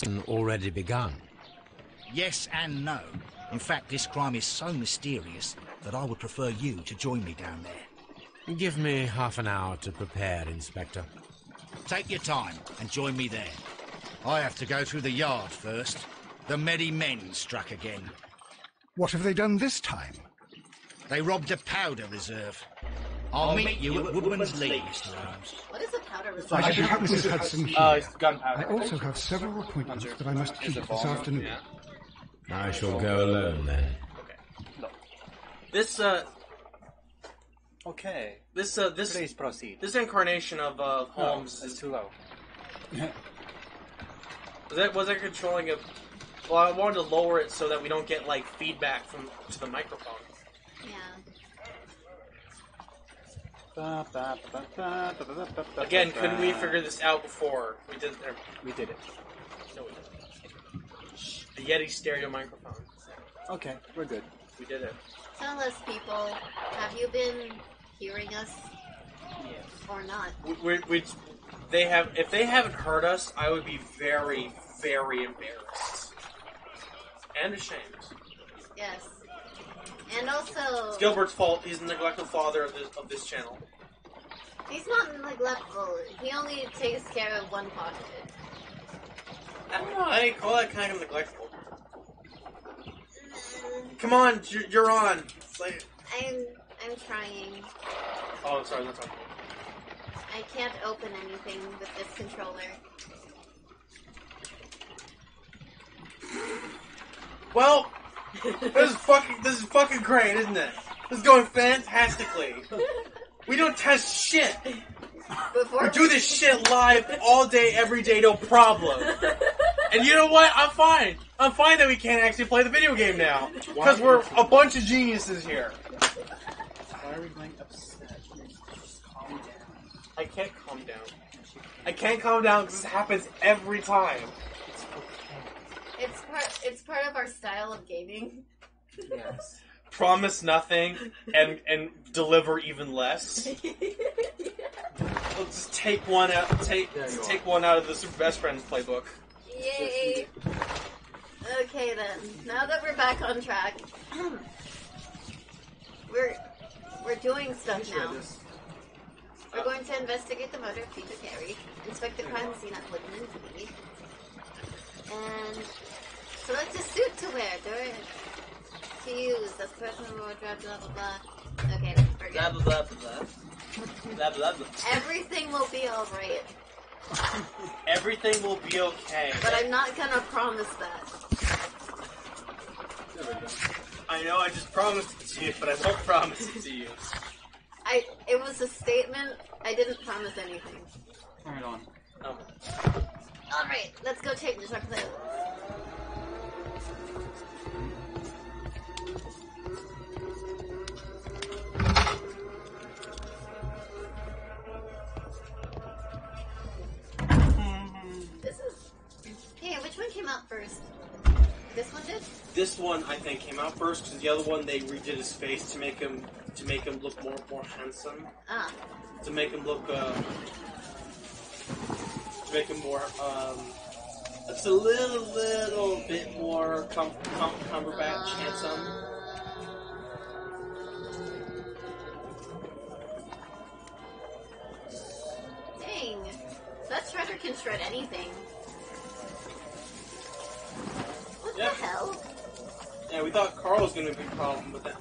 investigation already begun? Yes and no. In fact, this crime is so mysterious that I would prefer you to join me down there. Give me half an hour to prepare, Inspector. Take your time and join me there. I have to go through the yard first. The Medi Men struck again. What have they done this time? They robbed a powder reserve. I'll meet you at Woodman's Lee, Mr. Holmes. What is a powder reserve? I should have Mrs. Hudson here. It's gunpowder. I also have several appointments that I must keep this afternoon. I shall go alone, then. Okay. No. This, Okay. This, Please proceed. This incarnation of, Holmes is too low. Was that controlling it? Well, I wanted to lower it so that we don't get, like, feedback to the microphone. Yeah. Again, couldn't we figure this out before? We did it. No, we didn't. The Yeti stereo microphone. Okay, we're good. We did it. Tell us, people, have you been hearing us? Yes. Or not? If they haven't heard us, I would be very, very embarrassed. And ashamed. Yes. And also... It's Gilbert's fault. He's the neglectful father of this channel. He's not neglectful. He only takes care of one part of it. I don't know. I call that kind of neglectful. Come on, you're on. It's like... I'm trying. Oh, I'm sorry. That's not. I can't open anything with this controller. Well, this is fucking great, isn't it? This is going fantastically. We don't test shit. We do this shit live all day, every day, no problem. And you know what? I'm fine. I'm fine that we can't actually play the video game now. Because we're a bunch of geniuses here. Why are we going upset? Just calm down. I can't calm down. I can't calm down because this happens every time. It's part of our style of gaming. Yes. Promise nothing and deliver even less. We'll just take one out. Take one out of the Super Best Friends playbook. Yay! Okay then. Now that we're back on track, we're doing stuff now. We're going to investigate the murder of Peter Carey, inspect the crime scene at Woodman's Lee, and select a suit to wear during to use as personal wardrobe, blah blah blah. Okay, we're good. Blah blah blah blah. Blah blah blah. Everything will be alright. Everything will be okay. But I'm not gonna promise that. I know I just promised it to you, but I won't promise it to you. It was a statement. I didn't promise anything. Turn it on. Oh. Alright, let's go change our clothes. Hey, which one came out first? This one did? This one, I think, came out first, because the other one, they redid his face to make him look more handsome. Ah. To make him look, more, it's a little bit more Cumberbatch handsome. Dang. That shredder can shred anything. What the hell? Yeah, we thought Carl was going to be a problem with that.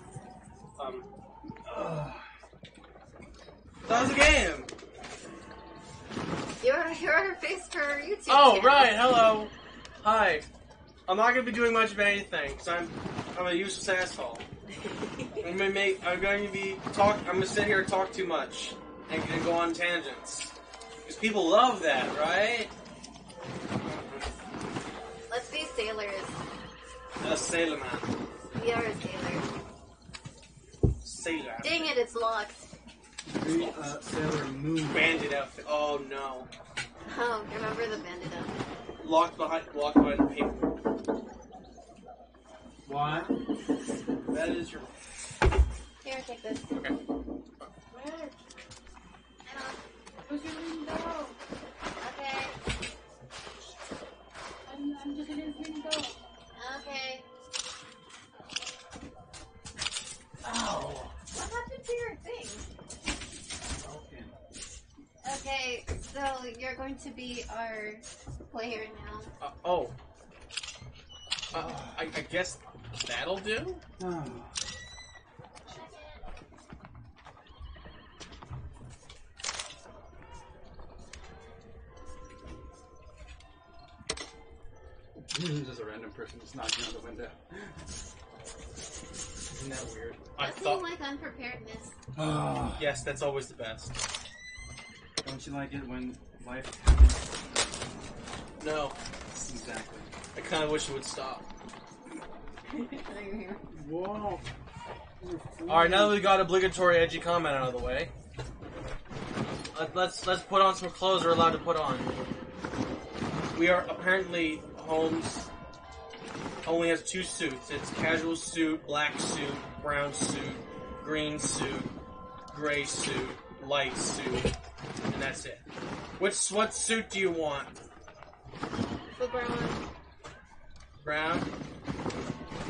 That was a game! You're our face for our YouTube Oh, channel. right, hello. Hi. I'm not going to be doing much of anything, because I'm a useless asshole. I'm going to sit here and talk too much, and go on tangents. Because people love that, right? Let's be sailors. A sailor man. We are a sailor. Sailor. Dang it, it's locked. Sailor Moon. Bandit outfit. Oh no. Oh, remember the bandit outfit. Locked behind the paper. What? That is your... Here, take this. Okay. Where? Who's your window? Okay. So you're going to be our player now. I guess that'll do? Oh. Just a random person just knocking on the window. Isn't that weird? Nothing like unpreparedness. Oh. Yes, that's always the best. Don't you like it when life happens? No. Exactly. I kind of wish it would stop. Whoa. Alright, now that we got obligatory edgy comment out of the way, let's put on some clothes we're allowed to put on. We are apparently Holmes only has 2 suits. It's casual suit, black suit, brown suit, green suit, gray suit, light suit, and that's it. What suit do you want? The brown. Brown?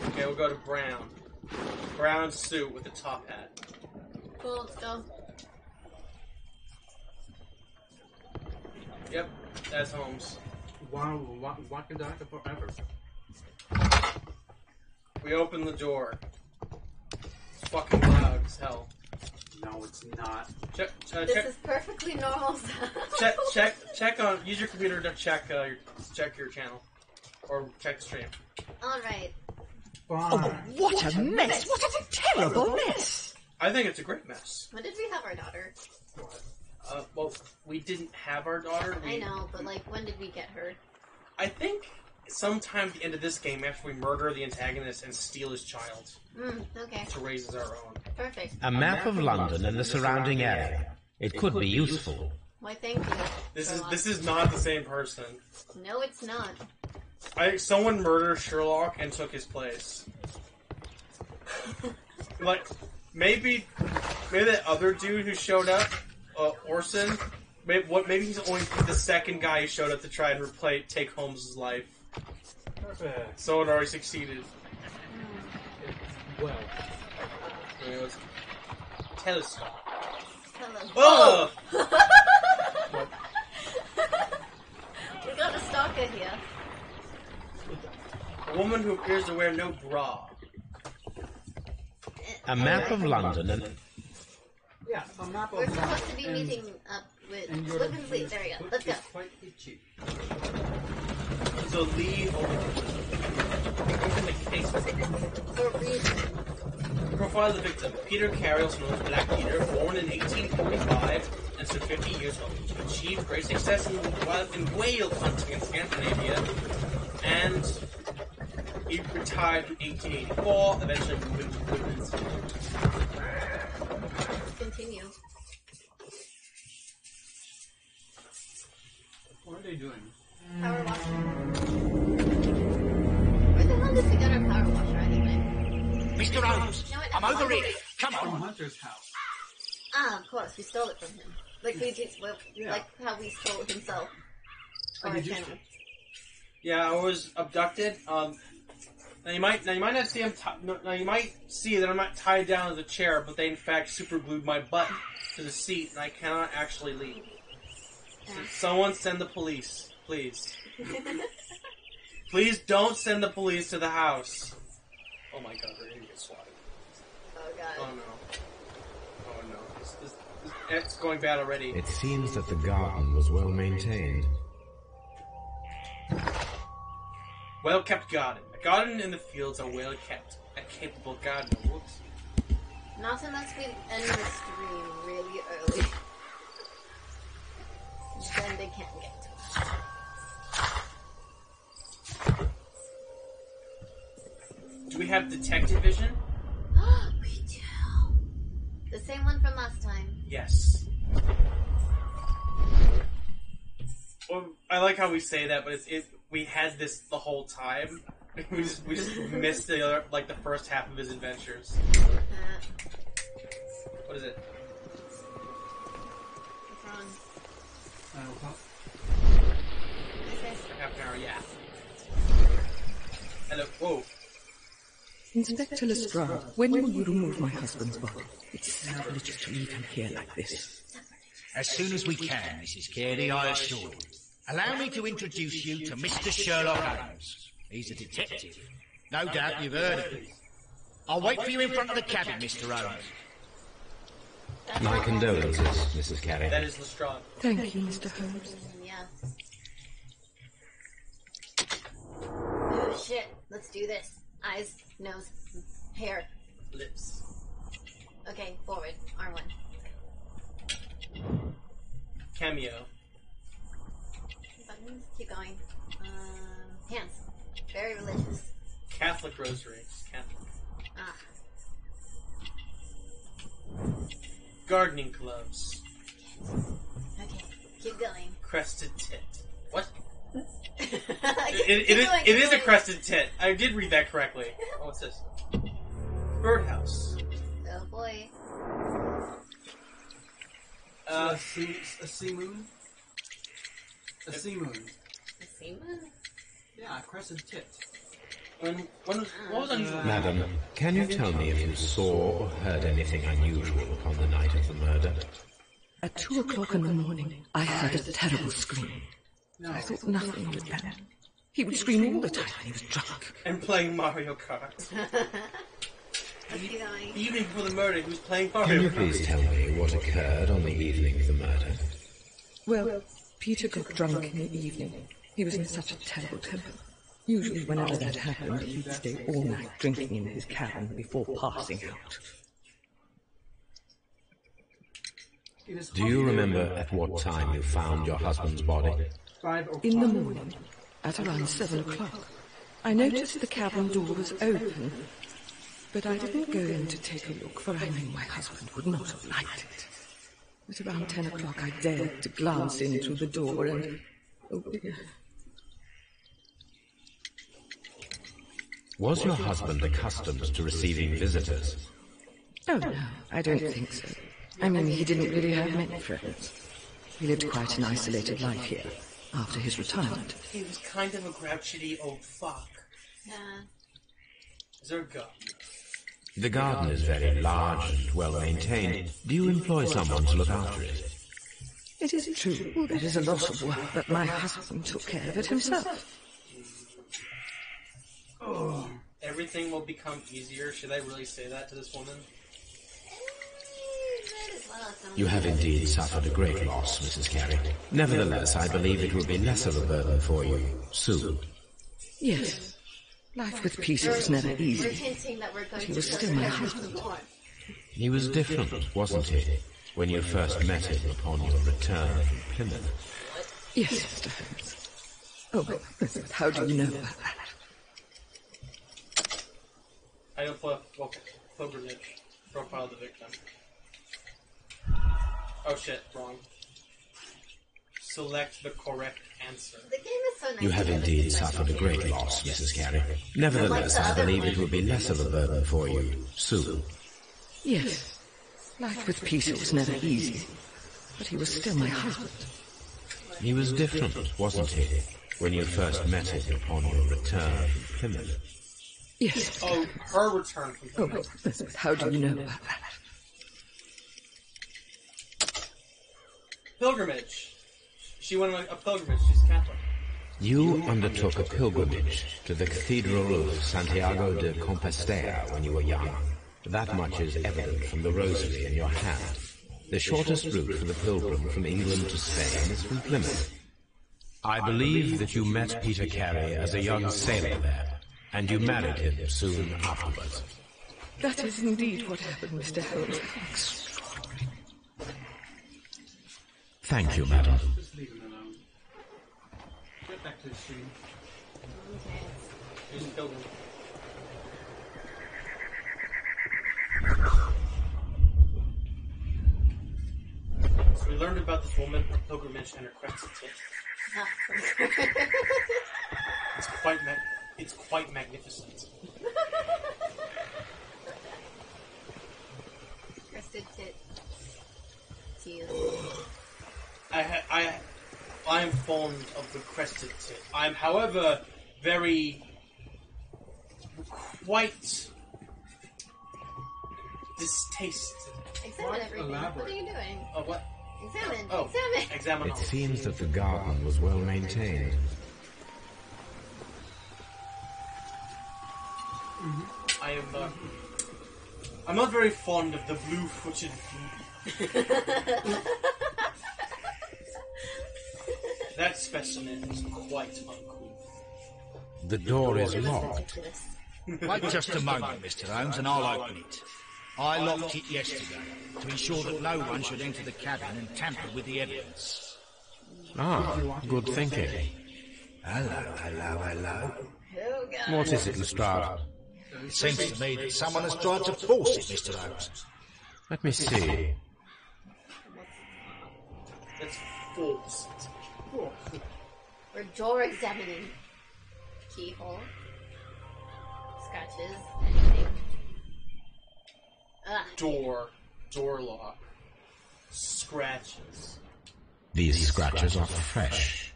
Okay, we'll go to brown. Brown suit with a top hat. Cool, let's go. Yep, that's Holmes. Wow, walking dog forever. We open the door. It's fucking loud as hell. No, it's not. Check. This is perfectly normal sound. Check on. Use your computer to check your channel, or check the stream. All right. Oh, What a mess! What a terrible mess! I think it's a great mess. When did we have our daughter? Well, we didn't have our daughter. I know, but like, when did we get her? I think sometime at the end of this game, after we murder the antagonist and steal his child Okay. to raise as our own. Perfect. A map of London and the surrounding area. It could be useful. Why, thank you. This is not the same person. No, it's not. Someone murdered Sherlock and took his place. Like, maybe that other dude who showed up, Orson, maybe he's only the second guy who showed up to try and take Holmes' life. Perfect. Someone already succeeded. Well. Anyways, telescope. Hello. Oh! We got a stalker here. A woman who appears to wear no bra. A map of London and... Yeah, a map of We're supposed to be meeting up with Live and Sleep. There we go. Let's go. Quite itchy. So Lee open the case. For a reason. Profile of the victim. Peter Carey, also known as Black Peter, born in 1845 and stood 50 years old. Achieved great success in whale hunting in Scandinavia, and he retired in 1884, eventually moving to women's. Continue. What are they doing? Power washer. Where the hell did we get our power washer anyway? Mr. Holmes, No, I'm over here. Come From on. Hunter's house. Ah, of course, we stole it from him. Like we did, like how we stole it himself. Or did you Kenny. Yeah, I was abducted. Now you might not see him. Now you might see that I'm not tied down to the chair, but they in fact super glued my butt to the seat, and I cannot actually leave. So someone send the police, please. Please don't send the police to the house. Oh my god, they're gonna get swatted. Oh god. Oh no. Oh no. It's going bad already. It seems that the garden was well maintained. Well-kept garden. A garden in the fields are well-kept. A capable gardener. Whoops. Not unless we end the stream really early. Then they can't get to us. Do we have detective vision? We do. The same one from last time. Yes. Well, I like how we say that, but we had this the whole time. We just missed the first half of his adventures. What is it? What's wrong? For half an hour, yeah. Hello. Whoa. Inspector Lestrade, when will you remove my husband's body? It's sacrilege to leave him here like this. As soon as we can, Mrs. Carey, I assure you. Allow me to introduce you to Mr. Sherlock Holmes. He's a detective. No doubt you've heard of him. I'll wait for you in front of the cabin, Mr. Holmes. My condolences, Mrs. Carey. That is Lestrade. Thank you, Mr. Holmes. Yeah. Oh shit, let's do this. Eyes, nose, hair. Lips. Okay, forward. R1. Cameo. Buttons, keep going. Hands. Very religious. Catholic rosary. Catholic. Ah. Gardening gloves. Okay, keep going. Crested tit. What? Keep It is a crested tit. I did read that correctly. Oh, what's this? Birdhouse. Oh boy. A sea moon? A sea moon. The sea moon? Yeah, a crescent tit. What was unusual? Madam, can you tell me if you saw or heard anything unusual upon the night of the murder? At 2 o'clock in the morning, I heard a terrible scream. No. I thought nothing was better. He would scream all the time when he was drunk. And playing Mario Kart. Let's keep going. The evening before the murder, he was playing Mario Can you Kart. please tell me what occurred on the evening of the murder? Well, Peter got drunk in the evening. He was in such a terrible temper. Usually whenever that happened, he'd stay all night drinking in his cabin before passing out. Do you remember at what time you found your husband's body? 5 o'clock. In the morning, at around 7 o'clock, I noticed the cabin door was open, but I didn't go in to take a look, for I knew my husband would not have liked it. At around 10 o'clock, I dared to glance in through the door and... Oh dear. Was your husband accustomed to receiving visitors? Oh no, I don't think so. I mean, he didn't really have many friends. He lived quite an isolated life here, after his retirement. He was kind of a grouchy old fuck. Yeah. Is there a gun? The garden is very large and well maintained. Do you employ someone to look after it? It is true, there is a lot of work, but my husband took care of it himself. Oh. Everything will become easier. Should I really say that to this woman? You have indeed suffered a great loss, Mrs. Carey. Nevertheless, I believe it will be less of a burden for you soon. Yes. Life with Peter was never We're easy. hinting that we're going He to was still my husband. He was different, wasn't he, when you first met him upon your return from Plymouth? Yes, Mr. Holmes. Oh, but how do you know about that? I don't play pilgrimage. Profile the victim. Oh shit, wrong. Select the correct answer. The game is so nice. You have indeed suffered a great loss, Mrs. Carey. Nevertheless, I believe it will be less of a burden for you soon. Yes. Life with Peter was never easy, but he was still my husband. He was different, wasn't he, when you first met him upon your return from Plymouth? Yes. Oh, her return from Oh, Plymouth. but how do you know about that? Pilgrimage. She went on a pilgrimage. She's Catholic. You undertook a pilgrimage to the Cathedral of Santiago de Compostela when you were young. That much is evident from the rosary in your hand. The shortest route for the pilgrim from England to Spain is from Plymouth. I believe that you met Peter Carey as a young sailor there, and you married him soon afterwards. That is indeed what happened, Mr. Holmes. Extraordinary. Thank you, madam. Just leave him alone. Get back to the stream. Here's a pilgrim. So we learned about this woman, her pilgrimage, and her crested tit. It's quite magnificent. Crested tit. Teal. I am fond of the crested tit. I am, however, quite distasted. Examine everything. What are you doing? Oh, what? Examine. Oh, Examine. examine. It seems that the garden was well maintained. I'm not very fond of the blue-footed booby. That specimen is quite uncouth. The door is locked. Wait just a moment, Mr. Holmes, and I'll open it. I locked it yesterday to ensure that no one should enter the cabin and tamper with the evidence. Ah, good thinking. Hello. Oh, God. What is it, Lestrade? It seems to me that someone has tried to force it, Mr. Holmes. Let me see. That's false. We're door examining. Keyhole. Scratches. Anything. Door lock. Scratches. These scratches are fresh.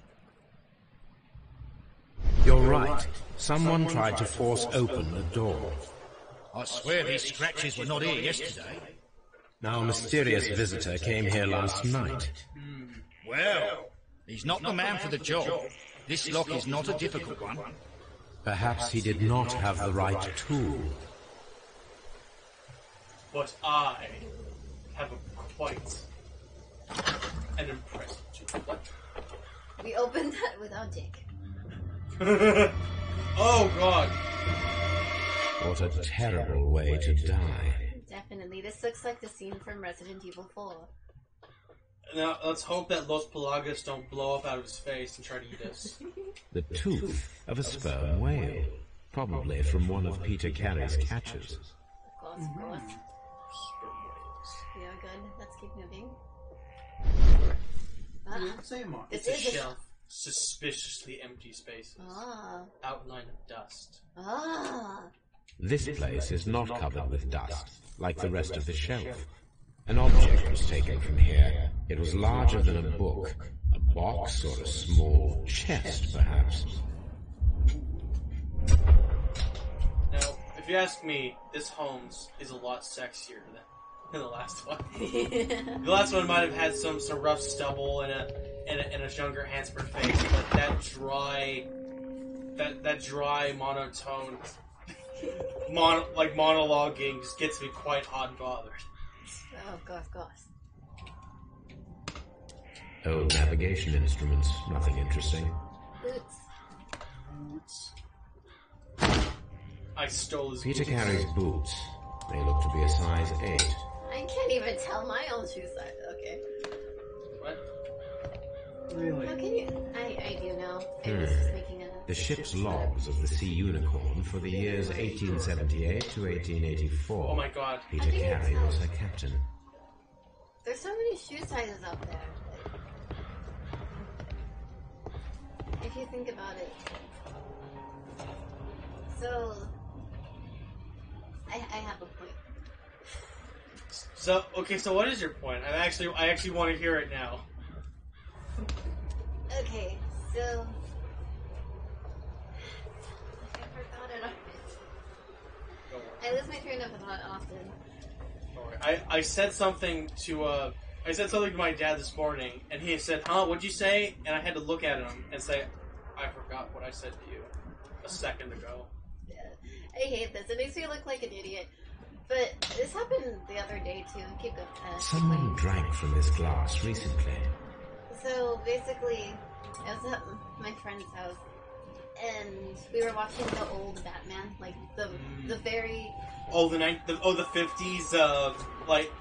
You're right. Someone tried to force open the door. I swear these scratches were not here yesterday. Now, a mysterious visitor came here last night. Well, he's not the man for the job. This lock is not a difficult one. Perhaps he did not have the right tool. But I have quite an impressive tool. What? We opened that without Dick. Oh, God. What a terrible way to die. Definitely. This looks like the scene from Resident Evil 4. Now, let's hope that Los Pelagas don't blow up out of his face and try to eat us. The tooth of a sperm whale. Probably from one of Peter Carey's catches. Of course. Yeah, good. Let's keep moving. It's a shelf. Suspiciously empty spaces. Outline of dust. This place is not covered with dust, like the rest of the shelf. An object was taken from here. It was larger than a book, a box or a small chest, perhaps. Now, if you ask me, this Holmes is a lot sexier than the last one. The last one might have had some rough stubble and a younger, handsomer face, but that dry monotone, monologuing just gets me quite hot and bothered. Oh, gosh. Old navigation instruments, nothing interesting. Boots. I stole his Peter boots. Carey's boots. They look to be a size 8. I can't even tell my own shoe size. Okay. What? Really? How can you? I do know. I was just making a... The ship's logs of the Sea Unicorn for the years 1878 to 1884. Oh my God. Peter Carey was her captain. There's so many shoe sizes out there. If you think about it. So... I have a point. So what is your point? I actually want to hear it now. Okay, so... I forgot it already. I lose my train of thought often. I said something to my dad this morning, and he said, "Huh? What'd you say?" And I had to look at him and say, "I forgot what I said to you a second ago." Yeah, I hate this. It makes me look like an idiot. But this happened the other day too. Keep going. Someone drank from this glass recently. So basically, I was at my friend's house, and we were watching the old Batman, like the very the 50s,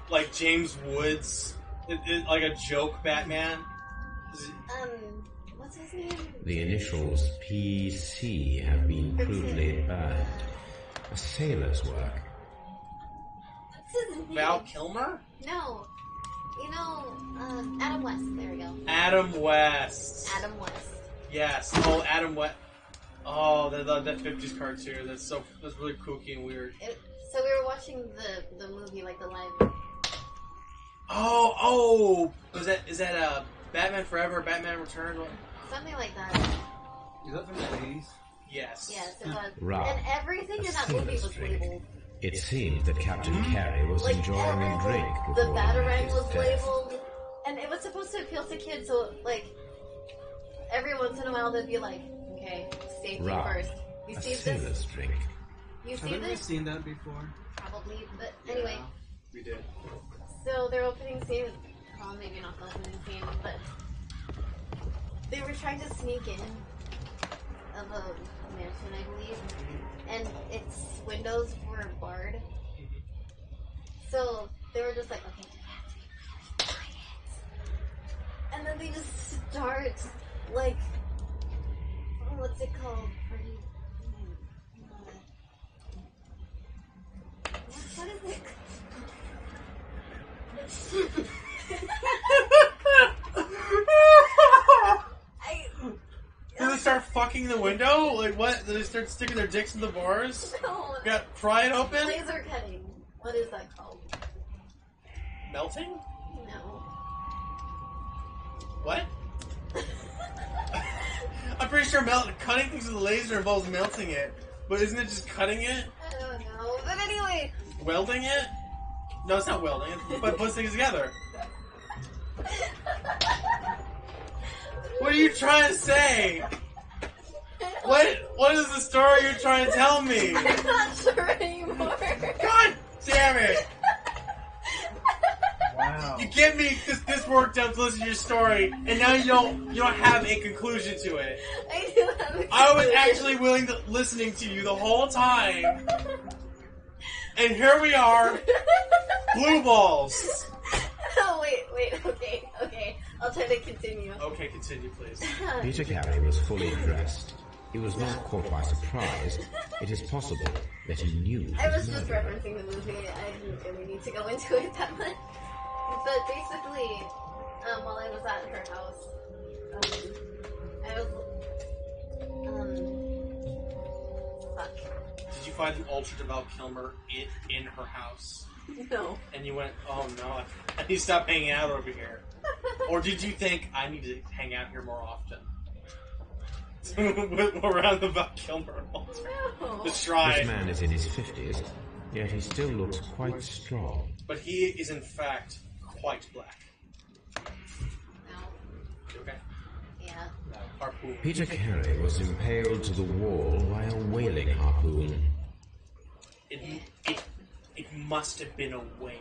like James Woods, like a joke Batman. What's his name? The initials PC have been crudely burned. A sailor's work. What's his name? Val Kilmer? No. You know, Adam West. There we go. Adam West. Adam West. Yes. Oh, Adam West. Oh, that 50s cartoon. That's really kooky and weird. So we were watching the movie, like the live. Oh! Is that Batman Forever, Batman Returns? Something like that. Is that from the 80s? Yes. Yes, it was. Right. And everything in that movie was labeled. It seemed that Captain Carey was Like enjoying a drink the before he met Batarang his was death. labeled. And it was supposed to appeal to kids, so like every once in a while they'd be like, okay, safety first. You a see sailor's this? drink. You see Haven't we this? seen that before? Probably, but anyway. Yeah, we did. So their opening scene, well, maybe not the opening scene, but they were trying to sneak in of a mansion, I believe, and its windows were barred. So they were just like, okay, we have to be quiet. And then they just start, like, what's it called? What is it? Did they start fucking the window? Like what? Did they start sticking their dicks in the bars? No. Got pry it open? Laser cutting. What is that called? Melting? No. What? I'm pretty sure cutting things with a laser involves melting it. But isn't it just cutting it? I don't know. But anyway. Welding it? No, it's not welding. It's but puts things together. What are you trying to say? What is the story you're trying to tell me? I'm not sure anymore. God damn it! Wow. You get me this worked up to listen to your story, and now you don't have a conclusion to it. I do have a I was actually willing to listening to you the whole time, and here we are, blue balls. Oh, wait, okay. I'll try to continue. Okay, continue, please. Peter Carey was fully dressed. He was not caught by surprise. It is possible that he knew. I was his just murderer. referencing the movie. I didn't really need to go into it that much. But basically, while I was at her house, I was, fuck. Did you find an ultra devout Kilmer in her house? No. And you went, oh no, I need to stop hanging out over here. Or did you think, I need to hang out here more often? Around the Val Kilmer altar. No. The This shrine. man is in his 50s, yet he still looks quite strong. But he is in fact quite black. No. Okay? Yeah. Harpoon. Peter Carey was impaled to the wall by a whaling harpoon. It must have been a whale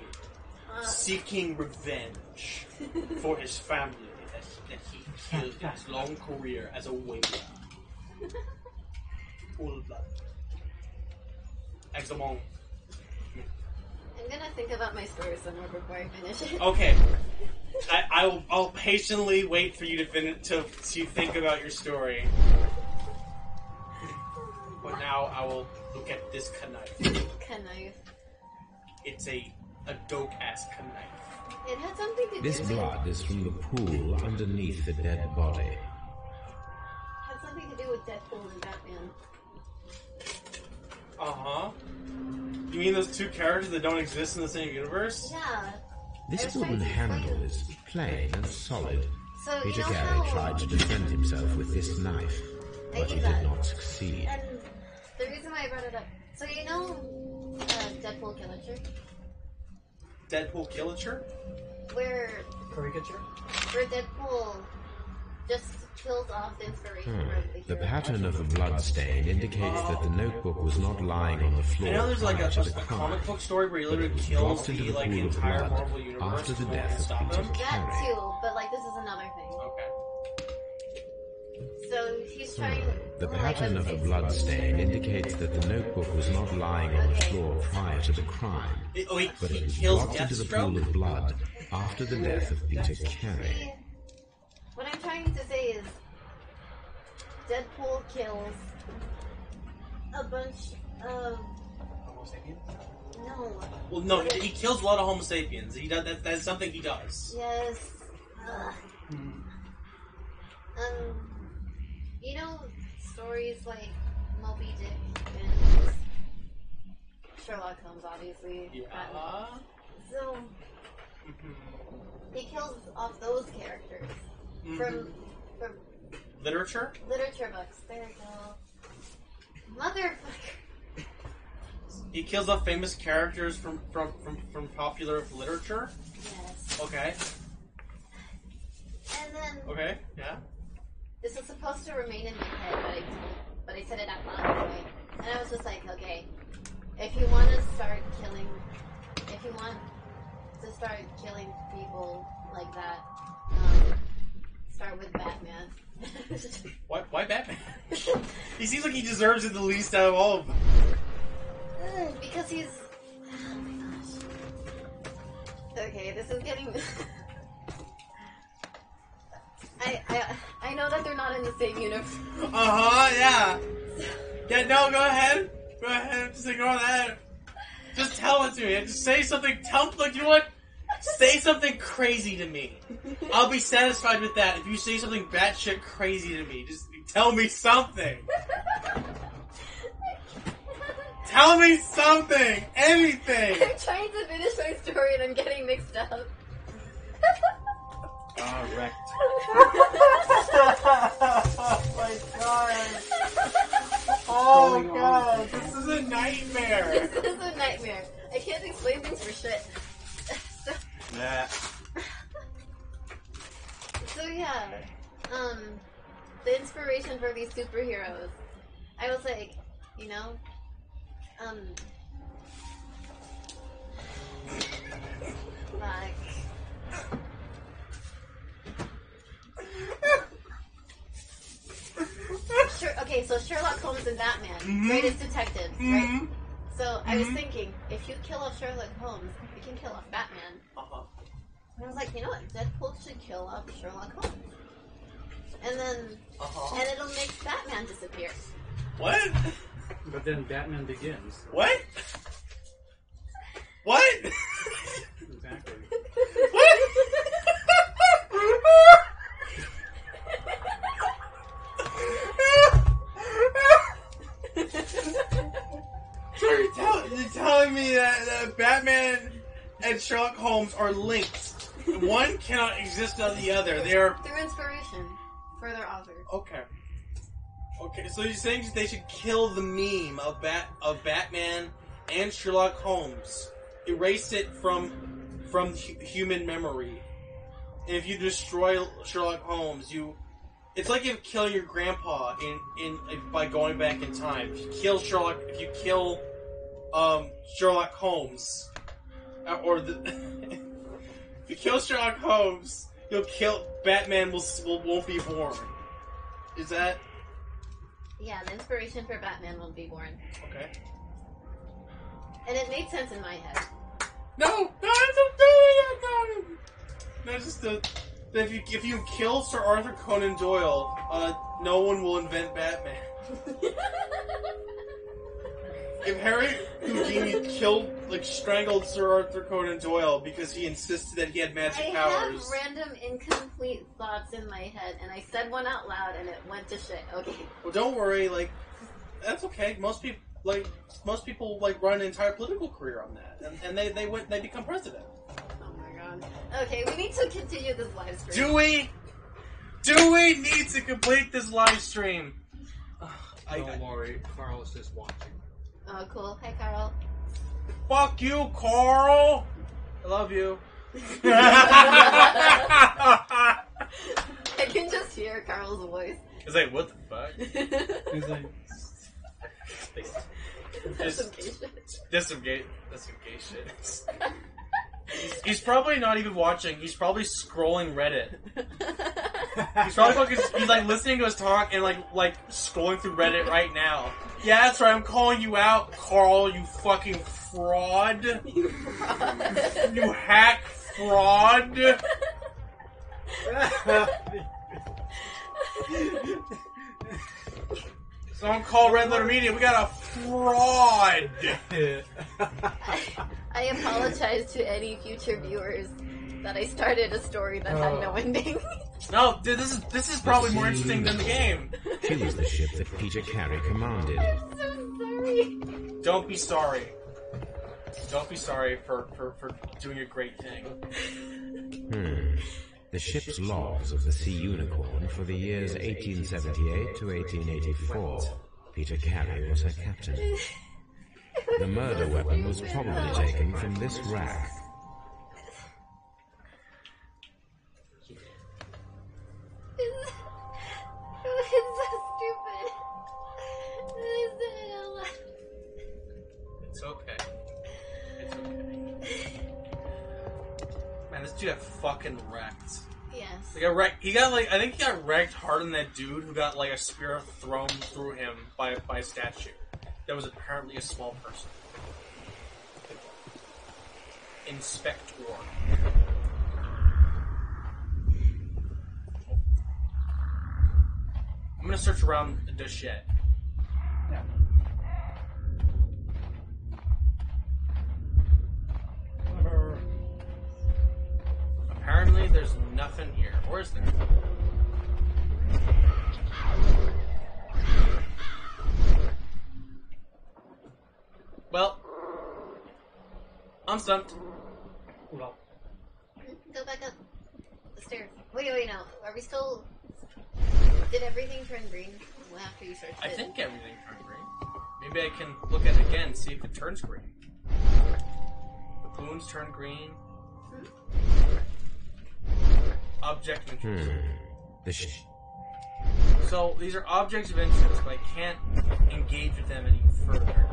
seeking revenge for his family that he killed his long career as a whaler. Full blood. Excellent. I'm gonna think about my story some more before I finish it. Okay. I'll patiently wait for you to finish to think about your story. But now I will look at this knife. Knife. It's a dope-ass knife. It had something to do This with... blood is from the pool underneath the dead body. Had something to do with Deadpool and Batman. Uh-huh. You mean those two characters that don't exist in the same universe? Yeah. This wooden handle is plain and solid. So, Peter you know Carey how... tried to defend himself with this knife, I but do he that. did not succeed. And the reason why I brought it up... So you know Deadpool Killager? Deadpool Killager? Where Caricature? Deadpool just kills off the inspiration from the The hero. pattern of the blood stain indicates that the notebook was not lying on the floor I know there's like prior to the a crime, comic book story where he but literally it was kills dropped into the the like pool of entire blood Marvel universe after the before death they of stop Peter him. That Carey. too, but like this is another thing. Okay. So he's trying... The well, pattern of the it's- blood stain indicates that the notebook was not lying on the floor prior to the crime, He but it was kills dropped into the pool Deathstroke? of blood after the death of Peter Carey. See, what I'm trying to say is Deadpool kills a bunch of... Homo sapien? No. Well, no, he kills a lot of Homo sapiens. He does. That's something he does. Yes. Ugh. You know stories like Moby Dick and Sherlock Holmes, obviously. Yeah. So he kills off those characters from Literature? literature books. There you go. Motherfucker. He kills off famous characters from popular literature? Yes. Okay. Yeah? This was supposed to remain in my head, but I said it out loud anyway. And I was just like, okay, if you want to start killing people like that, start with Batman. Why Batman? He seems like he deserves it the least out of all of them. Because he's... Oh my gosh. Okay, this is getting... I know that they're not in the same universe. Yeah. Yeah, no, go ahead. Go ahead, just ignore that. Just tell it to me. Just say something, like, you know what? Say something crazy to me. I'll be satisfied with that. If you say something batshit crazy to me, just tell me something. Tell me something! Anything! I'm trying to finish my story and I'm getting mixed up. Wrecked. Oh my god. Oh god, this is a nightmare. This is a nightmare. I can't explain things for shit. Nah. So yeah, the inspiration for these superheroes, I was like, you know, like, okay, so Sherlock Holmes and Batman, greatest detectives, right? So I was thinking, if you kill off Sherlock Holmes, you can kill off Batman. And I was like, you know what? Deadpool should kill off Sherlock Holmes. And then, and it'll make Batman disappear. What? But then Batman Begins. What? What? Exactly. What? So you're telling me that Batman and Sherlock Holmes are linked. One cannot exist without the other. They're inspiration for their authors. Okay. Okay, so you're saying they should kill the meme of Batman and Sherlock Holmes. Erase it from human memory. And if you destroy Sherlock Holmes, it's like if killing your grandpa by going back in time. If you kill Sherlock Holmes, if you kill Sherlock Holmes, you'll kill Batman. Won't be born. Is that? Yeah, the inspiration for Batman won't be born. Okay. And it made sense in my head. No, just if you kill Sir Arthur Conan Doyle, no one will invent Batman. If Harry Houdini strangled Sir Arthur Conan Doyle because he insisted that he had magic powers. I have random incomplete thoughts in my head, and I said one out loud, and it went to shit. Okay. Well, don't worry. That's okay. Most people run an entire political career on that, and they become president. Oh my god. Okay, we need to continue this live stream. Do we need to complete this live stream? Don't worry, Carl is just watching. Oh, cool. Hi, Carl. Fuck you, Carl! I love you. I can just hear Carl's voice. He's like, what the fuck? He's like... That's some gay shit. That's some gay shit. He's probably not even watching. He's probably scrolling Reddit. He's probably he's listening to us talk and like scrolling through Reddit right now. Yeah, that's right. I'm calling you out, Carl. You fucking fraud. You fraud. You hack fraud. Someone call Red Letter Media. We got a fraud. I apologize to any future viewers that I started a story that had no ending. No, dude, this is probably more interesting than the game. She was the ship that Peter Carey commanded. I'm so sorry. Don't be sorry. Don't be sorry for doing a great thing. The ship's logs of the Sea Unicorn for the years 1878 to 1884. Peter Carey was her captain. The murder weapon was probably taken from this rack. so stupid. It's okay. It's okay. Man, this dude got fucking wrecked. Yes. He got wrecked. He got like, I think he got wrecked harder than that dude who got like a spear thrown through him by a statue. That was apparently a small person. Inspector. I'm gonna search around the shed. Yeah. Apparently, there's nothing here. Or is there? Well, I'm stumped. Well, Go back up the stairs. Wait, no. Are we still... Did everything turn green after you searched it? I think everything turned green. Maybe I can look at it again, see if it turns green. The boons turn green. Object of interest. So these are objects of interest, but I can't engage with them any further.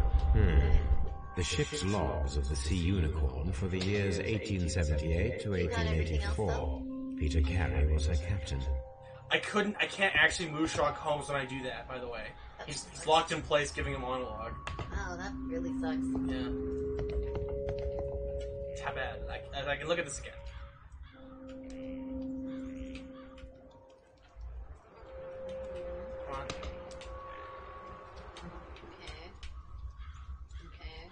The ship's logs of the Sea Unicorn for the years 1878 to 1884. Peter Carey was her captain. I can't actually move Sherlock Holmes when I do that, by the way. He's locked in place giving a monologue. Oh, that really sucks. Yeah. How bad. I can look at this again. Come on. Okay.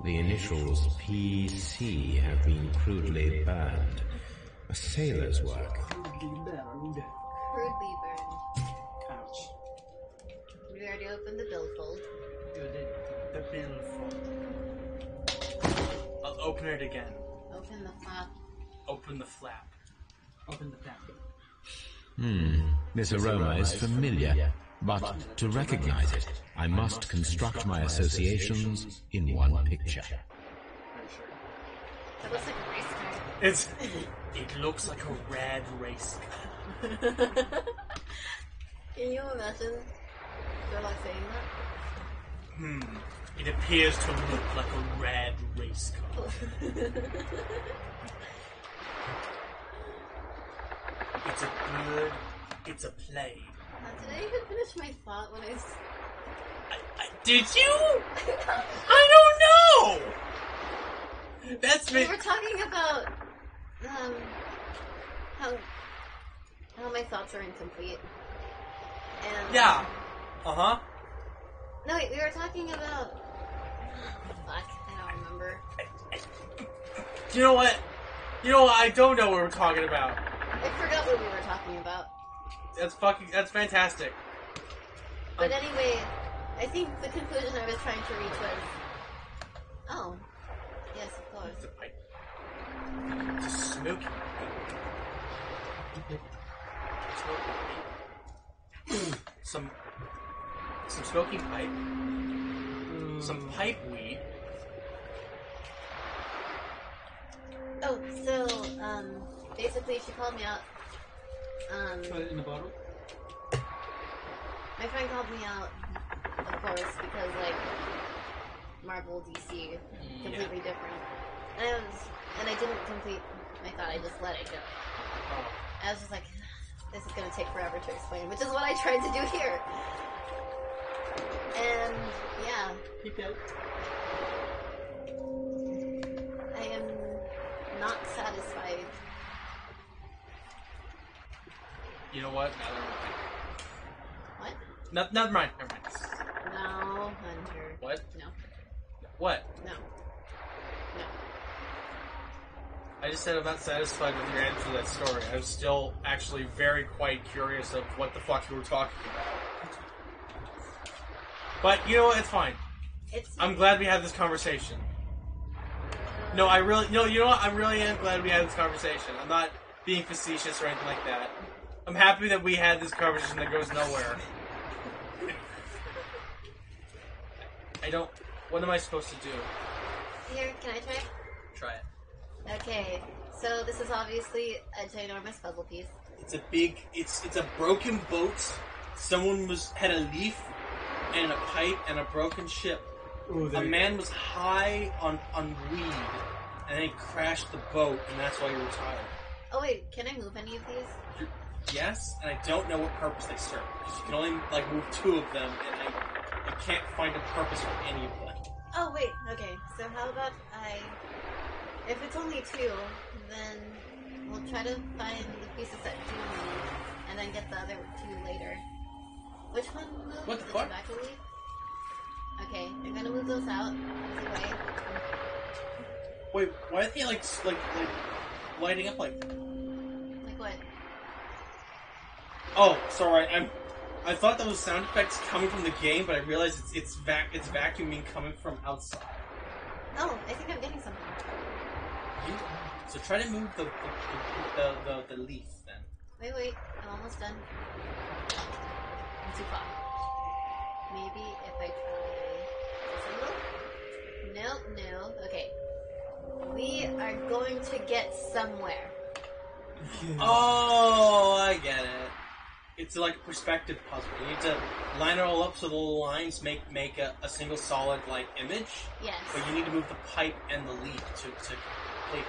The initials PC have been crudely burned. A sailor's work. Crudely burned. ouch. We already opened the billfold. You did. The billfold. I'll open it again. Open the flap. Open the flap. Open the tap. This aroma is familiar, but to recognize it, I must construct my associations in one picture. That looks like a race car. It looks like a rad race car. Can you imagine Sherlock saying that? It appears to look like a rad race car. It's a play. Did I even finish my thought when I Did you? I don't know! That's me. We were talking about, how my thoughts are incomplete. And... Yeah. Uh-huh. No, wait, we were talking about... Fuck, I don't remember. You know what? I don't know what we're talking about. I forgot what we were talking about. That's fantastic. But anyway, I think the conclusion I was trying to reach was... Oh. Yes, of course. It's a pipe. It's a smoky pipe. Some smoky pipe. Some pipe weed. Oh, so, basically she called me out. Put it in the bottle? My friend called me out, of course, because, like, Marvel, DC, completely different. And I didn't complete my thought, I just let it go. I was just like, this is gonna take forever to explain, which is what I tried to do here. And, yeah. Keep it. I am not satisfied. You know what? What? Never mind. No, Hunter. What? No. What? No. I just said I'm not satisfied with your answer to that story. I'm still actually quite curious of what the fuck you were talking about. But you know what? It's fine. I'm glad we had this conversation. No, you know what? I really am glad we had this conversation. I'm not being facetious or anything like that. I'm happy that we had this conversation that goes nowhere. What am I supposed to do? Here, can I try? Try it. Okay, So this is obviously a ginormous puzzle piece. It's a big. It's a broken boat. Someone had a leaf and a pipe and a broken ship. Ooh, A man was high on weed, and then he crashed the boat, and that's why he retired. Oh wait, can I move any of these? Yes, and I don't know what purpose they serve, because you can only like move 2 of them, and I can't find a purpose for any of them. Oh wait, okay. So how about if it's only 2, then we'll try to find the pieces that do move, and then get the other 2 later. Which one moves? What the The fuck? tobacco leaf? Okay, I'm gonna move those out. Easy way. Wait, why are they like lighting up like? Like what? Oh, sorry, I thought that was sound effects coming from the game, but I realized it's vacuuming coming from outside. Oh, I think I'm getting something. So try to move the leaf then. Wait, I'm almost done. I'm too far. Maybe if I try this angle? No. Okay. We are going to get somewhere. Oh, I get it. It's like a perspective puzzle. You need to line it all up so the little lines make a single solid like image. Yes. But you need to move the pipe and the leaf to complete it.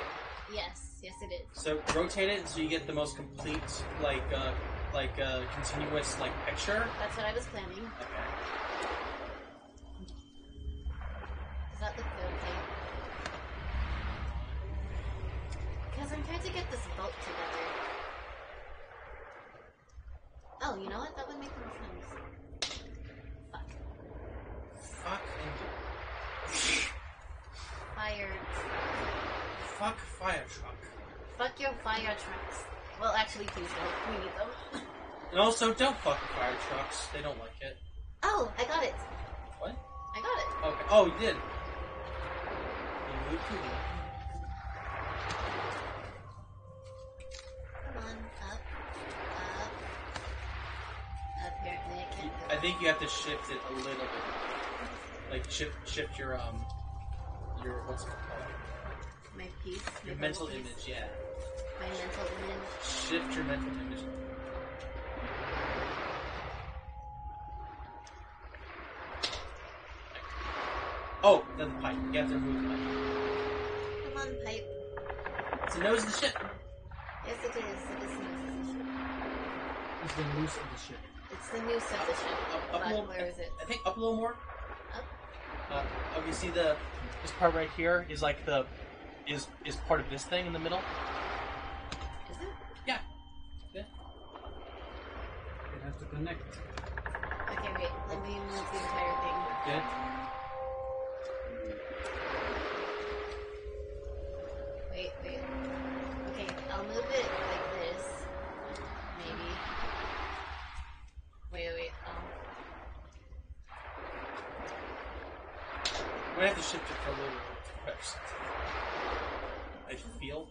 Yes, it is. So rotate it so you get the most complete continuous like picture. That's what I was planning. Okay. Does that look good? Okay. Because I'm trying to get this boat together. Oh, you know what? That would make more sense. Fuck. Fuck Fire. Fuck fire truck. Fuck your fire trucks. Well, actually, please don't. We need them. And also, don't fuck with fire trucks. They don't like it. Oh, I got it. What? I got it. Okay. Oh, you did. You moved to the... Come on, up. Apparently I can't go. I think you have to shift it a little bit. Like shift your what's it called? My piece. Your my mental piece. image, yeah. My mental image. Shift your mental image. Oh, then the pipe. You have to remove the pipe. Come on, pipe. It's the nose of the ship. Yes, it is. It is the noose of the ship. It's the noose of the ship. It's the noose of the ship. Up a But little, where is it? I think up a little more. Up? You see this part right here is like is part of this thing in the middle. Is it? Yeah. Yeah. It has to connect. Okay, wait. Let me move the entire thing. Good. Wait. Okay, I'll move it like this. Maybe. Wait. I'm gonna have to shift it for a little bit first. I feel.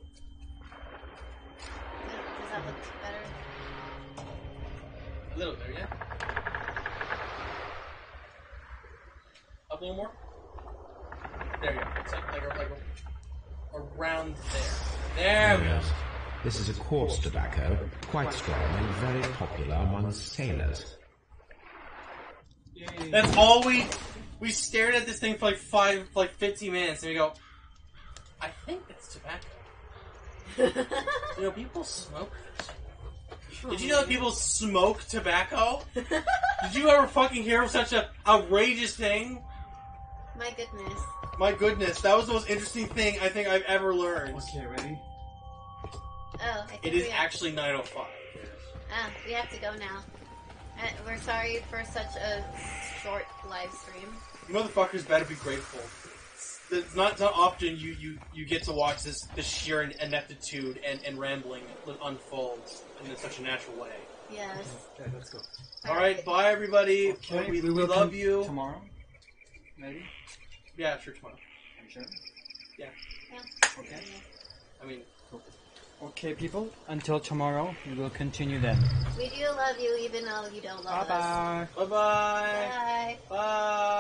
Does that look better? A little bit, yeah. Up a little more. There you go. It's like around there. There we go. Yes. This is a coarse tobacco, quite strong and very popular among sailors. That's all we stared at this thing for like 15 minutes, and we go, I think it's tobacco. You know, people smoke this. Did you know that people smoke tobacco? Did you ever fucking hear of such an outrageous thing? My goodness. My goodness, that was the most interesting thing I think I've ever learned. Okay, ready? Oh, I think It is actually 9:05. we have to go now. We're sorry for such a short live stream. You motherfuckers better be grateful. It's not often you get to watch this sheer ineptitude and rambling unfold in such a natural way. Yes. Okay, let's go. Alright, bye everybody. Okay, We will love you. tomorrow. Maybe? Yeah, sure, tomorrow. Are you sure? Yeah. Okay. I mean... Okay, people. Until tomorrow, we will continue then. We do love you even though you don't love us. Bye-bye. Bye-bye. Bye. Bye.